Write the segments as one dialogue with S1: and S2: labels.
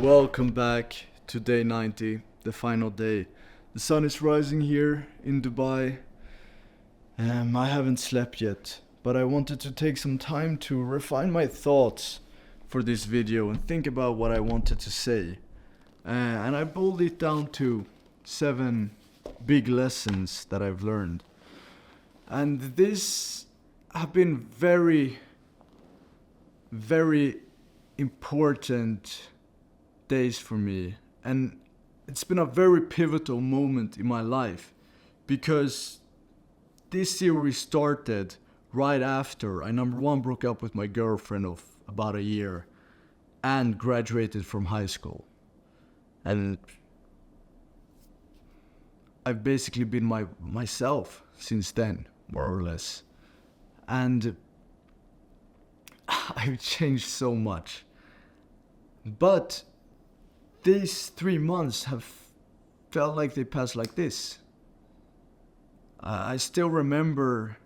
S1: Welcome back to day 90, the final day. The sun is rising here in Dubai. I haven't slept yet, but I wanted to take some time to refine my thoughts for this video and think about what I wanted to say. And I boiled it down to 7 big lessons that I've learned. And these have been very, very important days for me, and it's been a very pivotal moment in my life because this series started right after I number one broke up with my girlfriend of about a year and graduated from high school, and I've basically been myself since then, more or less, and I've changed so much. But these 3 months have felt like they passed like this. I still remember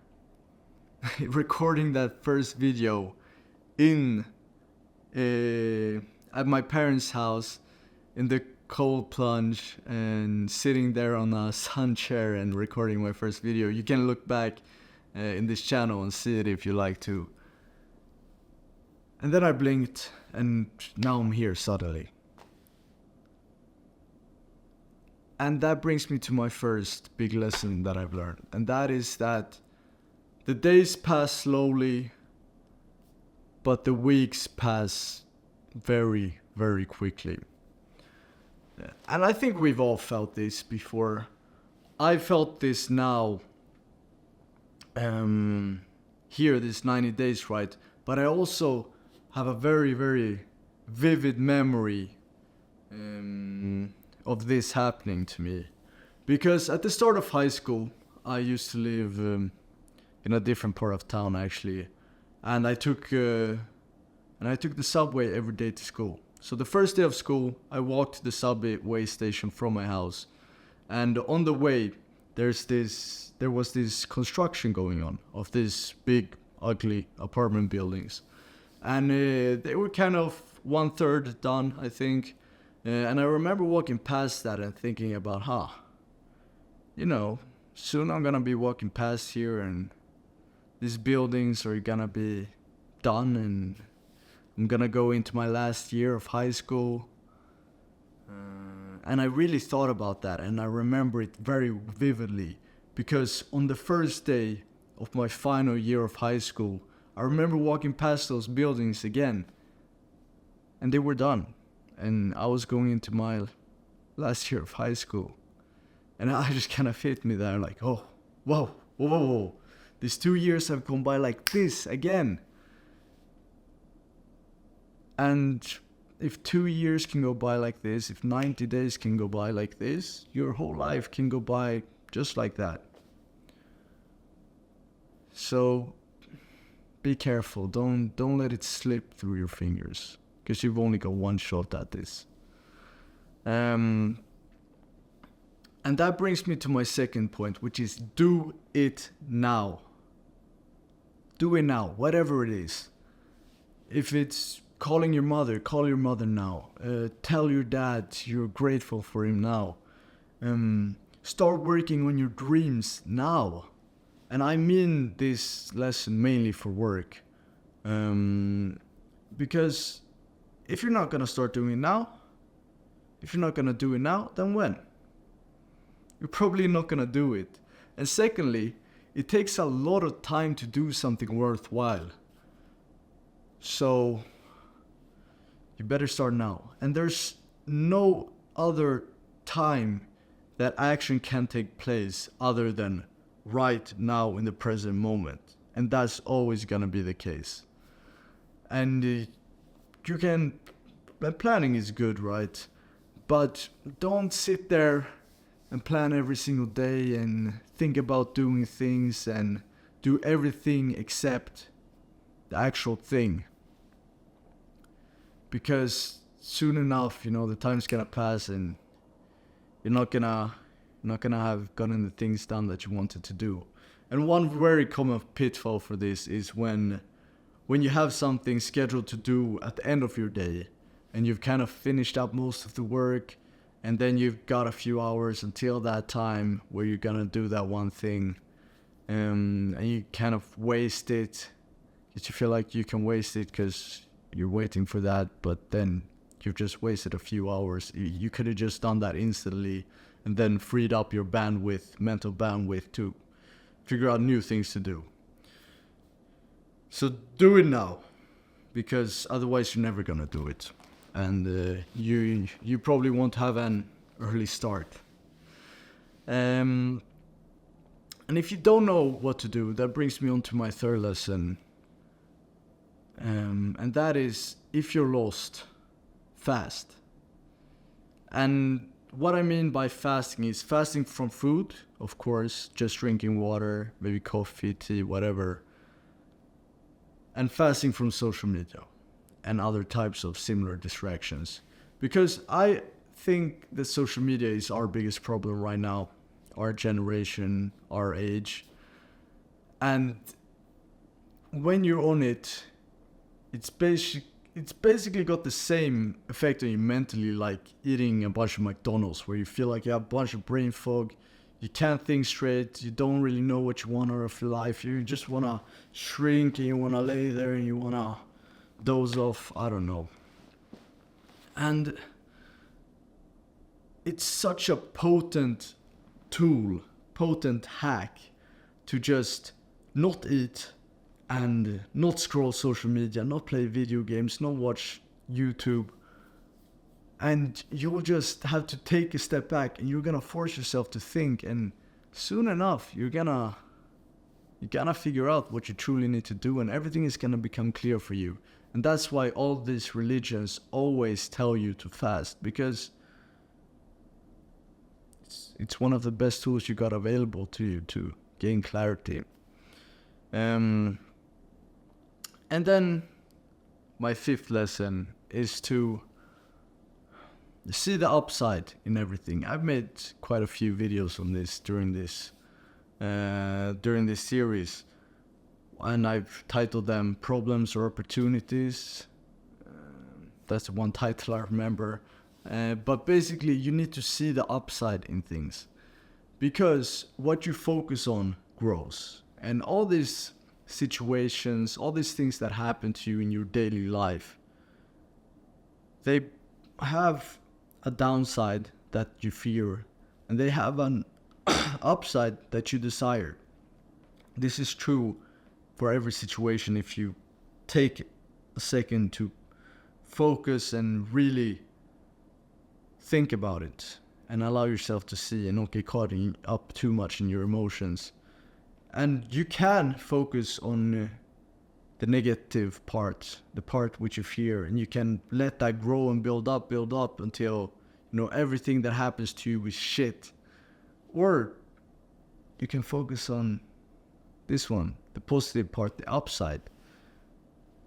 S1: recording that first video in at my parents' house in the cold plunge and sitting there on a sun chair and recording my first video. You can look back in this channel and see it if you like to. And then I blinked and now I'm here suddenly. And that brings me to my first big lesson that I've learned. And that is that the days pass slowly, but the weeks pass very, very quickly. And I think we've all felt this before. I felt this now, here, this 90 days, right? But I also have a very, very vivid memory of this happening to me, because at the start of high school I used to live in a different part of town actually, and I took the subway every day to school. So the first day of school I walked to the subway station from my house, and on the way there was this construction going on of these big ugly apartment buildings, and they were kind of 1/3 done, I think. And I remember walking past that and thinking about, soon I'm gonna be walking past here and these buildings are gonna be done and I'm gonna go into my last year of high school. And I really thought about that, and I remember it very vividly because on the first day of my final year of high school, I remember walking past those buildings again and they were done. And I was going into my last year of high school. And I just kind of hit me there like, oh, whoa. These 2 years have gone by like this again. And if 2 years can go by like this, if 90 days can go by like this, your whole life can go by just like that. So be careful. Don't let it slip through your fingers, because you've only got one shot at this. And that brings me to my second point, which is do it now. Do it now, whatever it is. If it's calling your mother, call your mother now. Tell your dad you're grateful for him now. Start working on your dreams now. And I mean this lesson mainly for work. Because if you're not gonna start doing it now, if you're not gonna do it now, then when? You're probably not gonna do it. And secondly, it takes a lot of time to do something worthwhile. So you better start now. And there's no other time that action can take place other than right now in the present moment. And that's always gonna be the case. And planning is good, right? But don't sit there and plan every single day and think about doing things and do everything except the actual thing. Because soon enough, the time's gonna pass and you're not gonna have gotten the things done that you wanted to do. And one very common pitfall for this is when you have something scheduled to do at the end of your day and you've kind of finished up most of the work, and then you've got a few hours until that time where you're gonna do that one thing, and you kind of waste it because you feel like you can waste it because you're waiting for that, but then you've just wasted a few hours. You could have just done that instantly and then freed up your bandwidth, mental bandwidth, to figure out new things to do. So do it now, because otherwise you're never gonna do it, and you probably won't have an early start. And if you don't know what to do, that brings me on to my third lesson, and that is, if you're lost, fast. And what I mean by fasting is fasting from food, of course, just drinking water, maybe coffee, tea, whatever, and fasting from social media and other types of similar distractions. Because I think that social media is our biggest problem right now, our generation, our age. And when you're on it, it's basically got the same effect on you mentally like eating a bunch of McDonald's, where you feel like you have a bunch of brain fog, you can't think straight, you don't really know what you want out of your life, you just want to shrink and you want to lay there and you want to doze off, I don't know. And it's such a potent tool, potent hack to just not eat and not scroll social media, not play video games, not watch YouTube. And you'll just have to take a step back and you're gonna force yourself to think, and soon enough you're gonna figure out what you truly need to do, and everything is gonna become clear for you. And that's why all these religions always tell you to fast, because it's one of the best tools you got available to you to gain clarity. And then my fifth lesson is to see the upside in everything. I've made quite a few videos on this during this series, and I've titled them Problems or Opportunities. That's the one title I remember. But basically, you need to see the upside in things, because what you focus on grows. And all these situations, all these things that happen to you in your daily life, they have a downside that you fear, and they have an upside that you desire. This is true for every situation if you take a second to focus and really think about it and allow yourself to see and not get caught up too much in your emotions. And you can focus on the negative part, the part which you fear, and you can let that grow and build up until, everything that happens to you is shit. Or you can focus on this one, the positive part, the upside.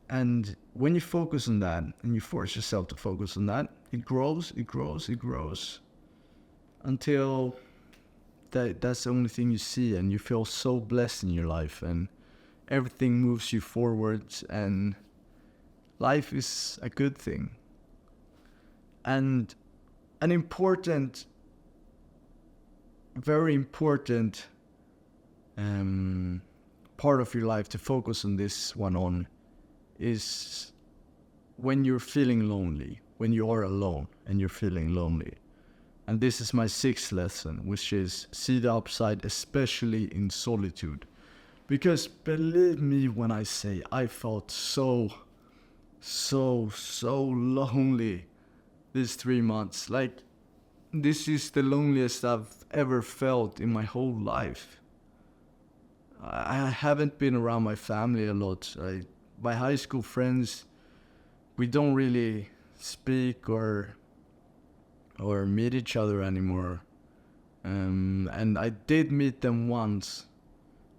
S1: And when you focus on that and you force yourself to focus on that, it grows until that's the only thing you see, and you feel so blessed in your life, and everything moves you forwards, and life is a good thing. And an important, very important part of your life to focus on this one on is when you're feeling lonely, when you are alone and you're feeling lonely. And this is my sixth lesson, which is see the upside, especially in solitude. Because believe me when I say I felt so lonely these 3 months. Like, this is the loneliest I've ever felt in my whole life. I haven't been around my family a lot. My high school friends, we don't really speak or meet each other anymore. And I did meet them once,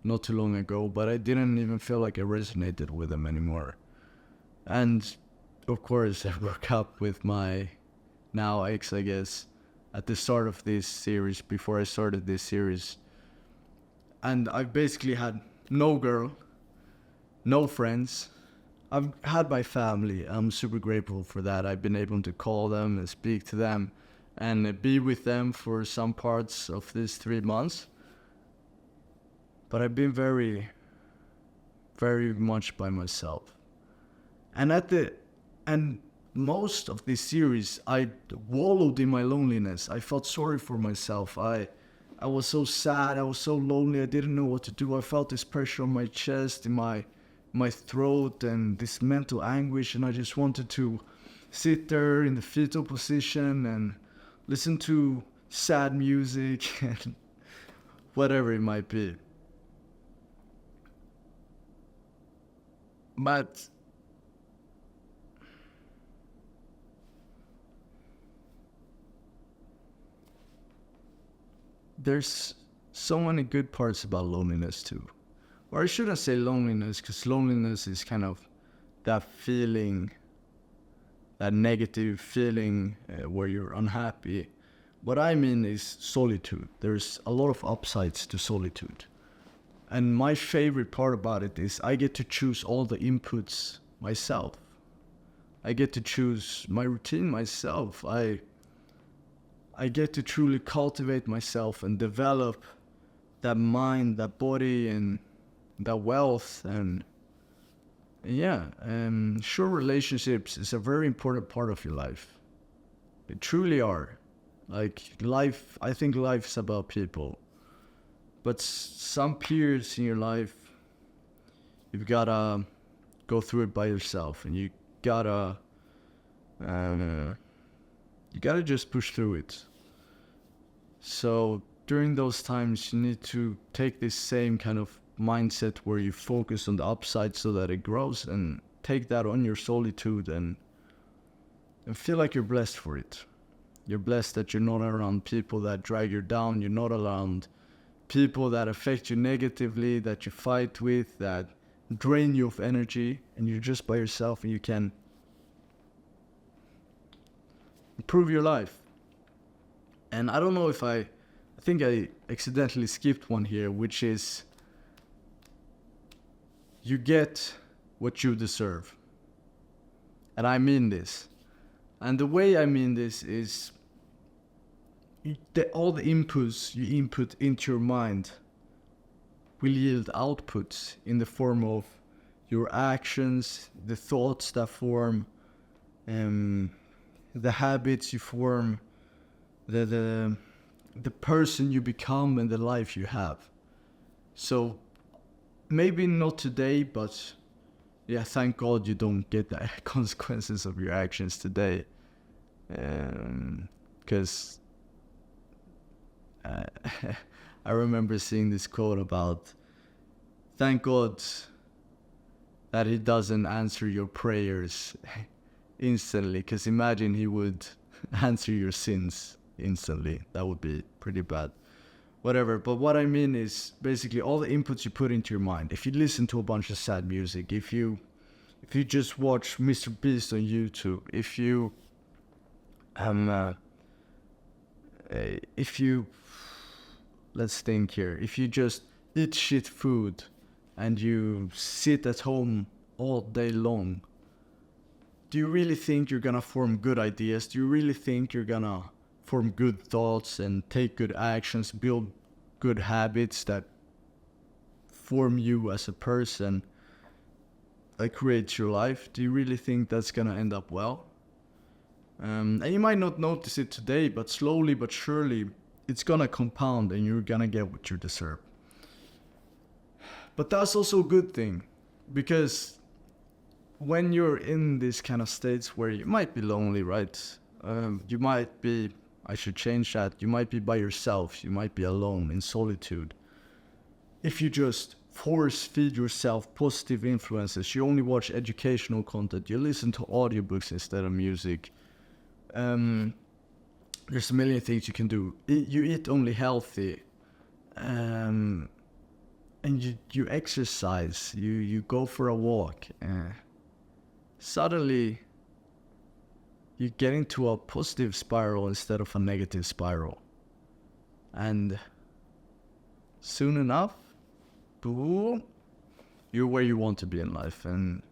S1: not too long ago, but I didn't even feel like I resonated with them anymore. And of course, I broke up with my now ex, I guess, at the start of this series, before I started this series. And I basically had no girl, no friends, I've had my family. I'm super grateful for that. I've been able to call them and speak to them and be with them for some parts of these 3 months. But I've been very, very much by myself. And and most of this series, I wallowed in my loneliness. I felt sorry for myself. I was so sad. I was so lonely. I didn't know what to do. I felt this pressure on my chest, in my throat, and this mental anguish. And I just wanted to sit there in the fetal position and listen to sad music and whatever it might be. But there's so many good parts about loneliness too. Or I shouldn't say loneliness, because loneliness is kind of that feeling, that negative feeling where you're unhappy. What I mean is solitude. There's a lot of upsides to solitude. And my favorite part about it is I get to choose all the inputs myself. I get to choose my routine myself. I get to truly cultivate myself and develop that mind, that body, and that wealth. And yeah, sure, relationships is a very important part of your life. They truly are. Like life, I think life's about people. But some periods in your life, you've gotta go through it by yourself, and you gotta just push through it. So during those times, you need to take this same kind of mindset where you focus on the upside so that it grows, and take that on your solitude and feel like you're blessed for it. You're blessed that you're not around people that drag you down. You're not around people that affect you negatively, that you fight with, that drain you of energy, and you're just by yourself and you can improve your life. And I don't know if I think I accidentally skipped one here, which is you get what you deserve. And I mean this. And the way I mean this is all the inputs you input into your mind will yield outputs in the form of your actions, the thoughts that form, the habits you form, the person you become, and the life you have. So maybe not today, but yeah, thank God you don't get the consequences of your actions today, because I remember seeing this quote about thank God that he doesn't answer your prayers instantly, because imagine he would answer your sins instantly. That would be pretty bad. Whatever, but what I mean is basically all the inputs you put into your mind. If you listen to a bunch of sad music, if you just watch Mr. Beast on YouTube, if you let's think here, if you just eat shit food and you sit at home all day long, do you really think you're gonna form good ideas? Do you really think you're gonna form good thoughts and take good actions, build good habits that form you as a person, that creates your life? Do you really think that's gonna end up well? And you might not notice it today, but slowly but surely it's gonna compound and you're gonna get what you deserve. But that's also a good thing, because when you're in these kind of states where you might be lonely, right? You might be, I should change that, you might be by yourself, you might be alone in solitude. If you just force feed yourself positive influences, you only watch educational content, you listen to audiobooks instead of music, there's a million things you can do. You eat only healthy, and you exercise, you go for a walk, suddenly you get into a positive spiral instead of a negative spiral. And soon enough, boom, you're where you want to be in life. And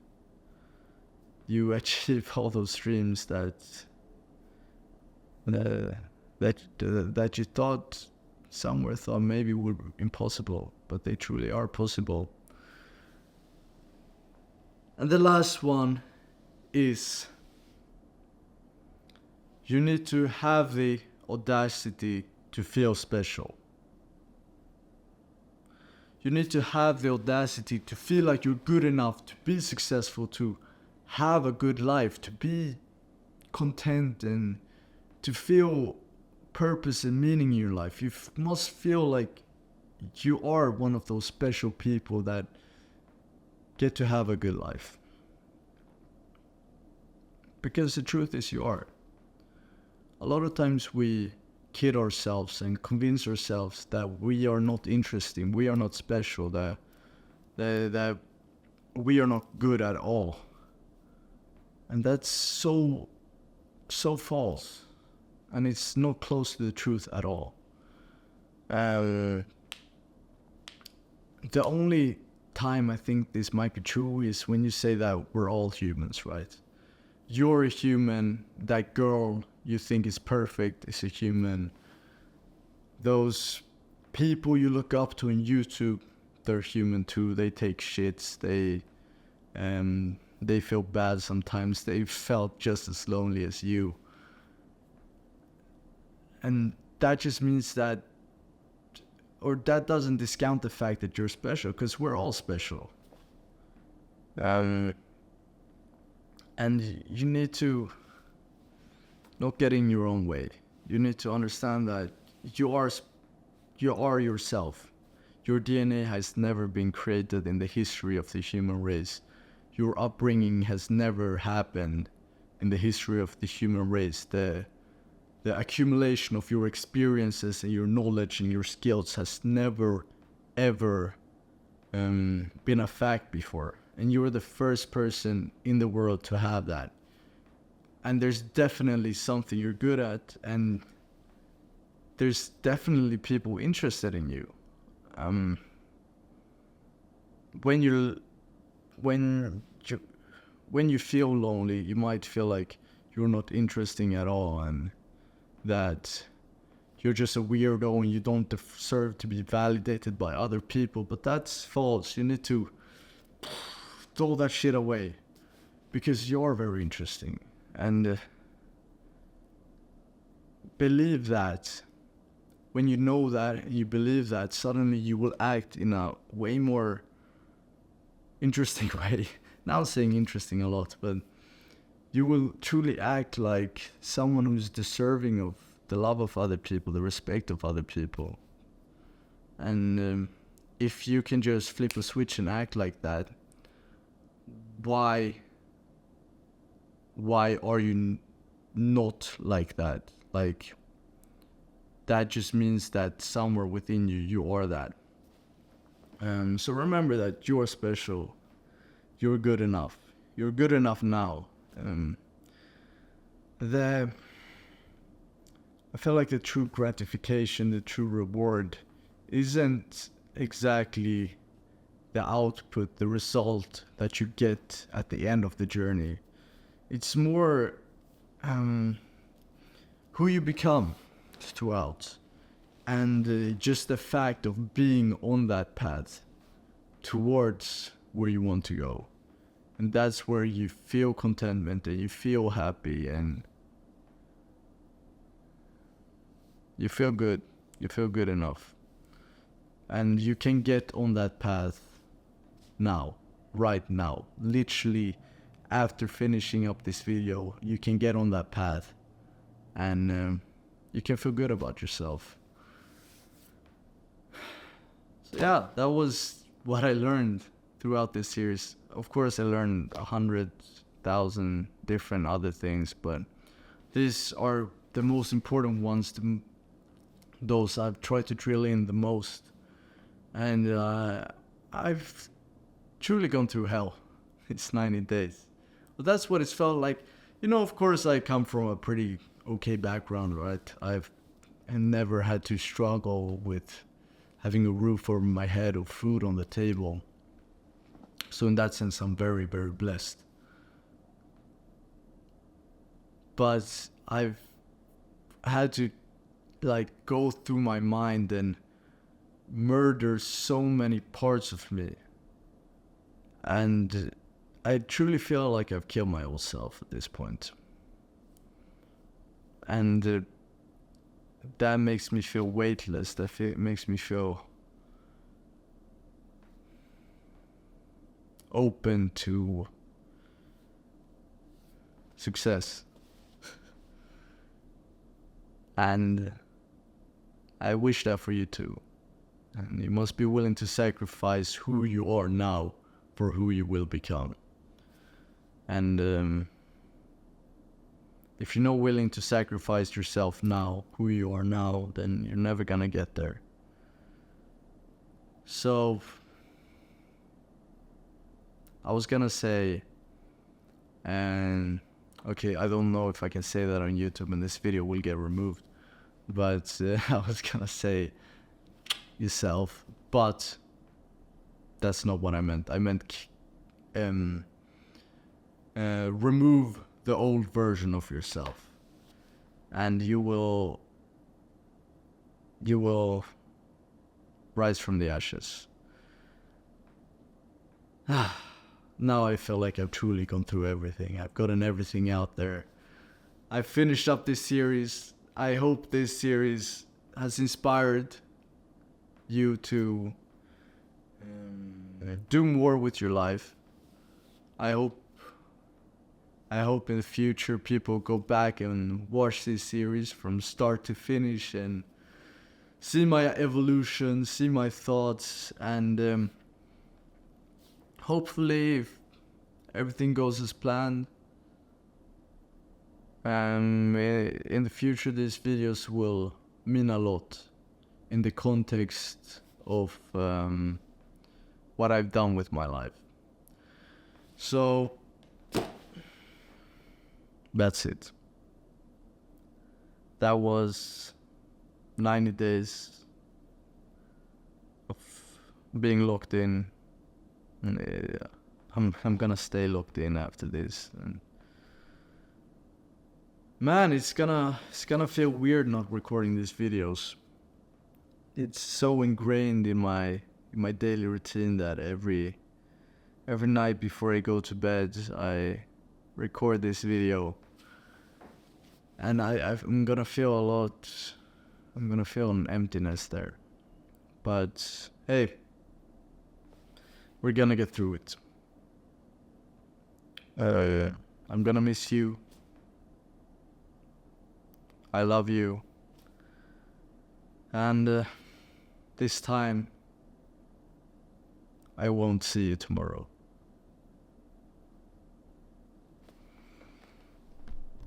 S1: you achieve all those dreams that you thought somewhere thought maybe were impossible, but they truly are possible. And the last one is you need to have the audacity to feel special. You need to have the audacity to feel like you're good enough to be successful, to have a good life, to be content, and to feel purpose and meaning in your life. You must feel like you are one of those special people that get to have a good life. Because the truth is, you are. A lot of times we kid ourselves and convince ourselves that we are not interesting, we are not special, that we are not good at all. And that's so false. And it's not close to the truth at all. The only time I think this might be true is when you say that we're all humans, right? You're a human, that girl you think is perfect is a human. Those people you look up to on YouTube, they're human too. They take shits, they feel bad sometimes, they felt just as lonely as you. And that just means that, or that doesn't discount the fact that you're special, because we're all special. And you need to not get in your own way. You need to understand that you are yourself. Your DNA has never been created in the history of the human race. Your upbringing has never happened in the history of the human race. The accumulation of your experiences and your knowledge and your skills has never, ever been a fact before. And you're the first person in the world to have that. And there's definitely something you're good at, and there's definitely people interested in you. When you feel lonely, you might feel like you're not interesting at all, and that you're just a weirdo and you don't deserve to be validated by other people. But that's false. You need to throw that shit away, because you're very interesting. And believe that. When you know that and you believe that, suddenly you will act in a way more interesting way. Now I'm saying interesting a lot, but you will truly act like someone who's deserving of the love of other people, the respect of other people. And if you can just flip a switch and act like that, why are you not like that? Like, that just means that somewhere within you, you are that. So remember that you are special. You're good enough. You're good enough now. I feel like the true gratification, the true reward, isn't exactly the output, the result that you get at the end of the journey. It's more who you become throughout, and just the fact of being on that path towards where you want to go. And that's where you feel contentment and you feel happy and you feel good. You feel good enough. And you can get on that path now, right now. Literally, after finishing up this video, you can get on that path and you can feel good about yourself. So yeah, that was what I learned throughout this series. Of course, I learned 100,000 different other things, but these are the most important ones, those I've tried to drill in the most. And I've truly gone through hell. It's 90 days. But that's what it's felt like. You know, of course, I come from a pretty okay background, right? I've never had to struggle with having a roof over my head or food on the table. So in that sense, I'm very, very blessed. but I've had to like go through my mind and murder so many parts of me, and I truly feel like I've killed my old self at this point. And that makes me feel weightless. Makes me feel open to success. And I wish that for you too. And you must be willing to sacrifice who you are now for who you will become. And if you're not willing to sacrifice yourself now, who you are now, then you're never gonna get there. So, I was gonna say, and okay, I don't know if I can say that on YouTube and this video will get removed, but I was gonna say yourself, but that's not what I meant. I meant remove the old version of yourself, and you will rise from the ashes. Now I feel like I've truly gone through everything. I've gotten everything out there. I've finished up this series. I hope this series has inspired you to do more with your life. I hope in the future people go back and watch this series from start to finish and see my evolution, see my thoughts, and hopefully if everything goes as planned, in the future these videos will mean a lot in the context of what I've done with my life. So that's it. That was 90 days of being locked in. And I'm gonna stay locked in after this. And man, it's gonna feel weird not recording these videos. It's so ingrained in my daily routine that every night before I go to bed I record this video. And I'm gonna feel a lot. I'm gonna feel an emptiness there. But hey, we're gonna get through it. I'm gonna miss you. I love you. And this time, I won't see you tomorrow.